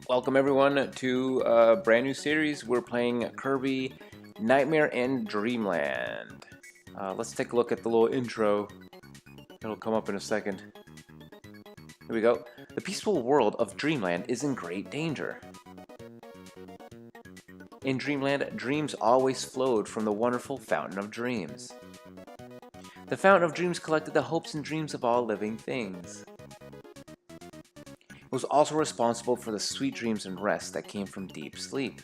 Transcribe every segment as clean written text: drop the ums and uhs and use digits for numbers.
Welcome everyone to a brand new series. We're playing Kirby Nightmare in Dreamland. Let's take a look at the little intro. It'll come up in a second. Here we go. The peaceful world of Dreamland is in great danger. In Dreamland, dreams always flowed from the wonderful Fountain of Dreams. The Fountain of Dreams collected the hopes and dreams of all living things. It was also responsible for the sweet dreams and rest that came from deep sleep.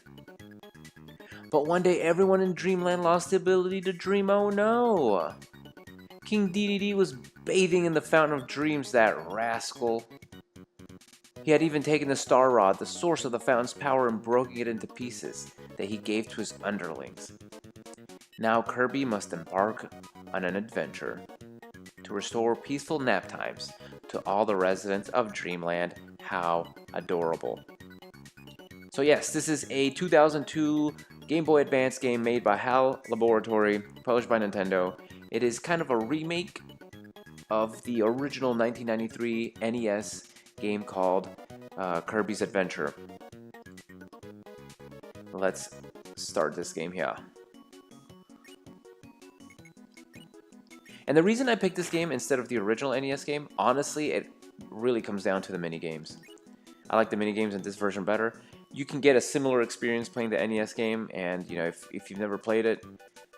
But one day everyone in Dreamland lost the ability to dream. Oh no! King DDD was bathing in the Fountain of Dreams, that rascal. He had even taken the Star Rod, the source of the fountain's power, and broken it into pieces that he gave to his underlings. Now Kirby must embark on an adventure to restore peaceful nap times to all the residents of Dreamland. How adorable. So yes, this is a 2002 Game Boy Advance game made by HAL Laboratory, published by Nintendo. It is kind of a remake of the original 1993 NES game called Kirby's Adventure. Let's start this game here. And the reason I picked this game instead of the original NES game, honestly, it really comes down to the minigames. I like the minigames in this version better. You can get a similar experience playing the NES game, and you know, if you've never played it,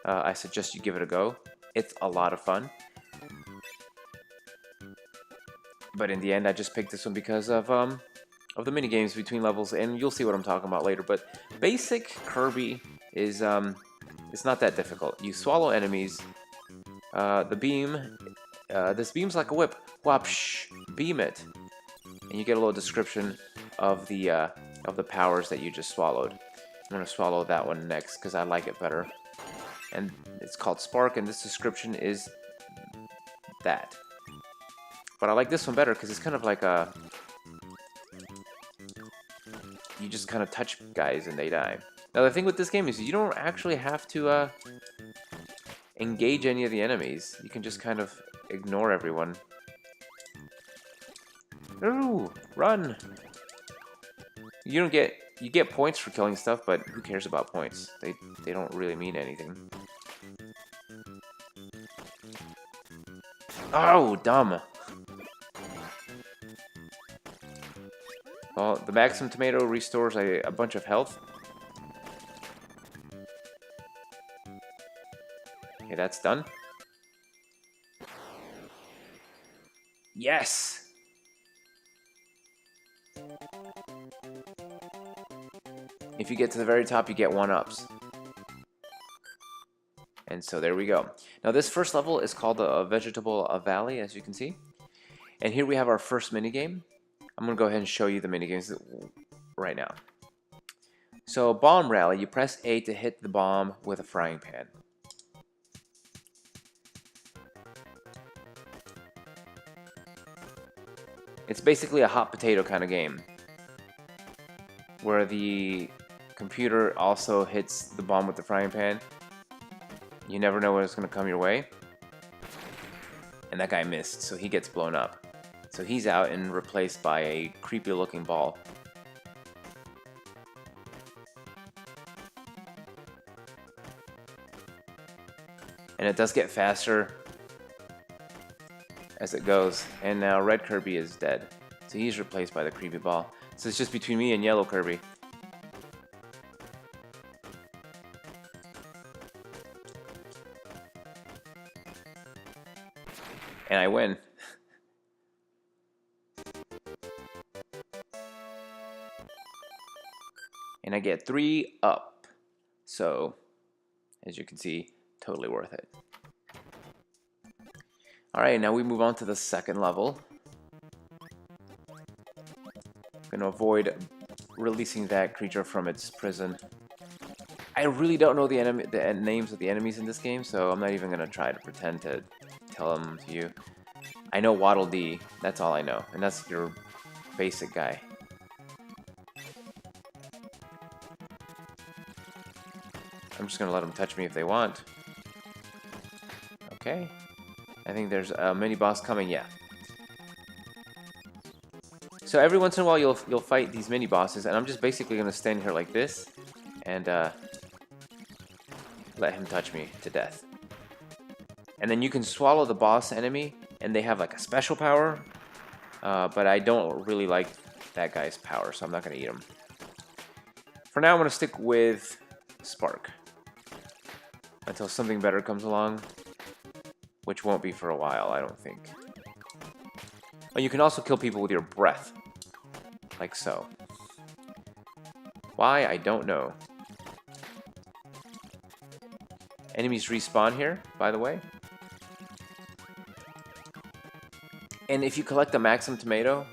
I suggest you give it a go. It's a lot of fun. But in the end, I just picked this one because of the minigames between levels, and you'll see what I'm talking about later. But basic Kirby is it's not that difficult. You swallow enemies. The beam, this beam's like a whip. Whopsh, beam it, and you get a little description of the powers that you just swallowed. I'm gonna swallow that one next because I like it better, and it's called Spark, and this description is that. But I like this one better because it's kind of like a you just kind of touch guys and they die. Now the thing with this game is you don't actually have to engage any of the enemies. You can just kind of ignore everyone. Ooh, run! You get points for killing stuff, but who cares about points? They don't really mean anything. Oh, dumb. Well, the Maximum Tomato restores a bunch of health. Okay, that's done. Yes! If you get to the very top, you get 1-ups. And so there we go. Now this first level is called the Vegetable Valley, as you can see. And here we have our first minigame. I'm going to go ahead and show you the minigames right now. So Bomb Rally, you press A to hit the bomb with a frying pan. It's basically a hot potato kind of game, where the computer also hits the bomb with the frying pan. You never know when it's going to come your way. And that guy missed, so he gets blown up. So he's out and replaced by a creepy looking ball. And it does get faster as it goes. And now Red Kirby is dead. So he's replaced by the creepy ball. So it's just between me and Yellow Kirby. And I win. And I get 3 up. So, as you can see, totally worth it. Alright, now we move on to the second level. I'm going to avoid releasing that creature from its prison. I really don't know the names of the enemies in this game, so I'm not even going to try to pretend to tell them to you. I know Waddle Dee, that's all I know, and that's your basic guy. I'm just going to let them touch me if they want. Okay. I think there's a mini-boss coming, yeah. So every once in a while you'll fight these mini bosses, and I'm just basically gonna stand here like this and let him touch me to death. And then you can swallow the boss enemy, and they have like a special power, but I don't really like that guy's power, so I'm not gonna eat him. For now, I'm gonna stick with Spark until something better comes along, which won't be for a while, I don't think. Oh, you can also kill people with your breath, like so. Why? I don't know. Enemies respawn here, by the way. And if you collect a Maxim tomato,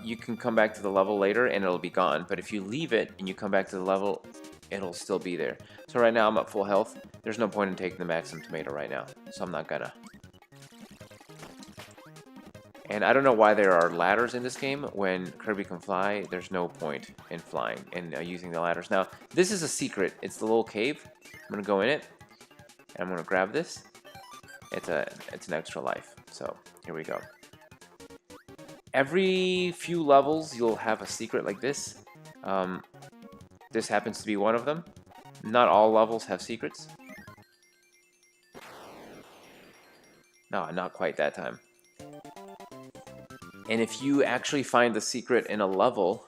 you can come back to the level later and it'll be gone. But if you leave it and you come back to the level, it'll still be there. So right now I'm at full health. There's no point in taking the Maxim tomato right now, so I'm not gonna. And I don't know why there are ladders in this game. When Kirby can fly, there's no point in flying and using the ladders. Now, this is a secret. It's the little cave. I'm gonna go in it, and I'm gonna grab this. It's an extra life. So here we go. Every few levels, you'll have a secret like this. This happens to be one of them. Not all levels have secrets. No, not quite that time. And if you actually find the secret in a level,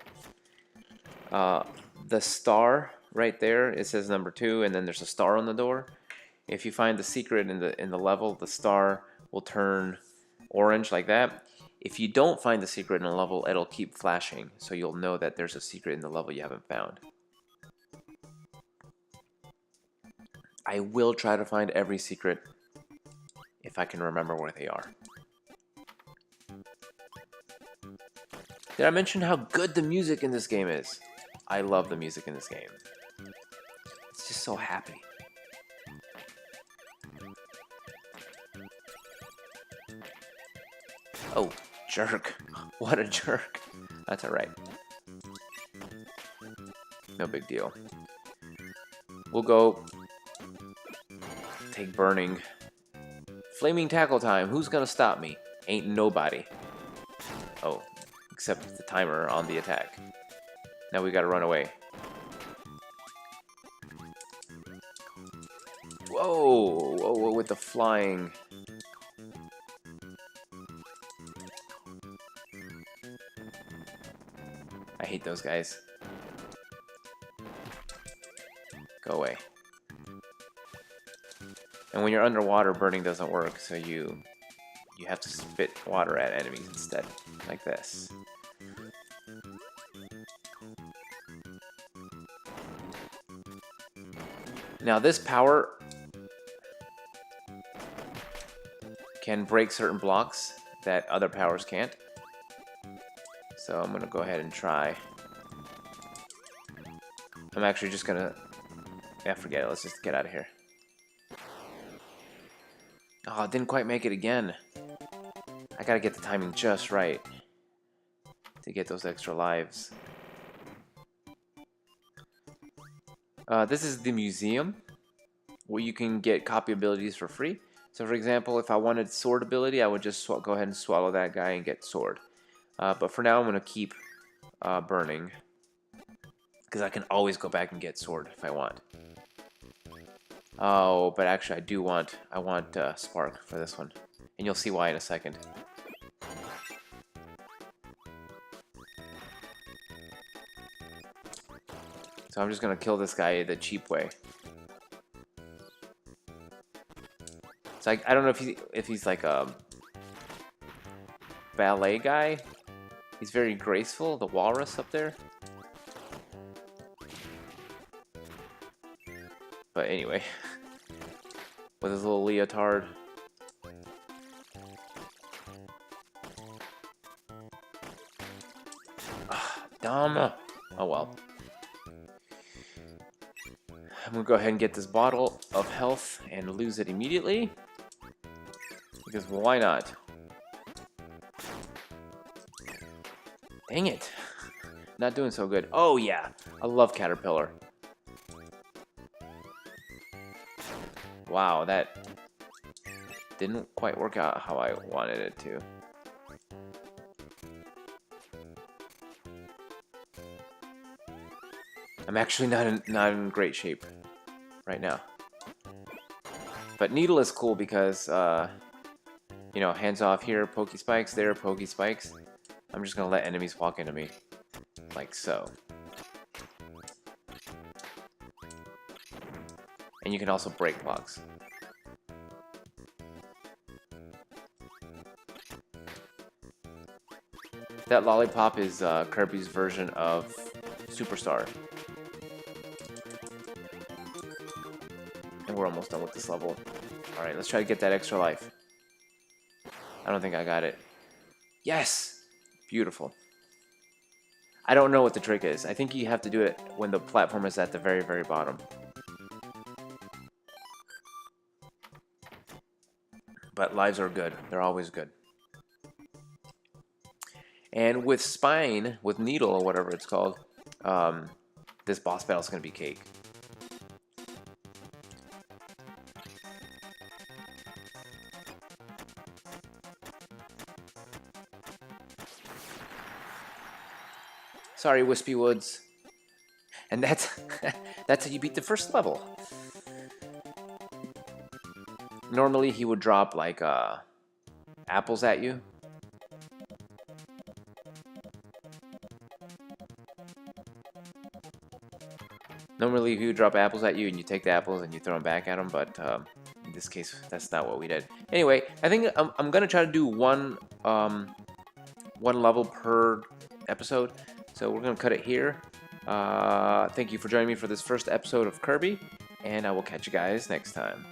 the star right there, it says number 2, and then there's a star on the door. If you find the secret in the level, the star will turn orange like that. If you don't find the secret in a level, it'll keep flashing, so you'll know that there's a secret in the level you haven't found. I will try to find every secret if I can remember where they are. Did I mention how good the music in this game is? I love the music in this game. It's just so happy. Oh, jerk. What a jerk. That's alright. No big deal. We'll go take burning. Flaming tackle time. Who's gonna stop me? Ain't nobody. Oh, except the timer on the attack. Now we gotta run away. Whoa, whoa, whoa, with the flying. I hate those guys. Go away. And when you're underwater, burning doesn't work, so you have to spit water at enemies instead, like this. Now this power can break certain blocks that other powers can't. So I'm gonna go ahead and try. I'm actually just gonna... Yeah, forget it. Let's just get out of here. Oh, I didn't quite make it again. I gotta get the timing just right to get those extra lives. This is the museum where you can get copy abilities for free. So for example, if I wanted sword ability, I would just go ahead and swallow that guy and get sword. But for now, I'm going to keep burning, because I can always go back and get sword if I want. Oh, but actually I want Spark for this one. And you'll see why in a second. So I'm just going to kill this guy the cheap way. It's like, I don't know if he's like a ballet guy. He's very graceful, the walrus up there. But anyway, with his little leotard. Dumb. Oh well. I'm gonna go ahead and get this bottle of health and lose it immediately. Because why not? Dang it. Not doing so good. Oh yeah, I love Caterpillar. Wow, that didn't quite work out how I wanted it to. I'm actually not in great shape right now. But Needle is cool because, you know, hands off here, Pokey Spikes, there, Pokey Spikes. I'm just gonna let enemies walk into me. Like so. And you can also break blocks. That lollipop is Kirby's version of Superstar. And we're almost done with this level. Alright, let's try to get that extra life. I don't think I got it. Yes! Beautiful. I don't know what the trick is. I think you have to do it when the platform is at the very, very bottom. But lives are good. They're always good. And with Spine, with Needle, or whatever it's called, this boss battle is going to be cake. Sorry, Wispy Woods. And that's that's how you beat the first level. Normally he would drop like apples at you. Normally he would drop apples at you and you take the apples and you throw them back at him, but in this case that's not what we did. Anyway, I think I'm gonna try to do one level per episode. So we're going to cut it here. Thank you for joining me for this first episode of Kirby, and I will catch you guys next time.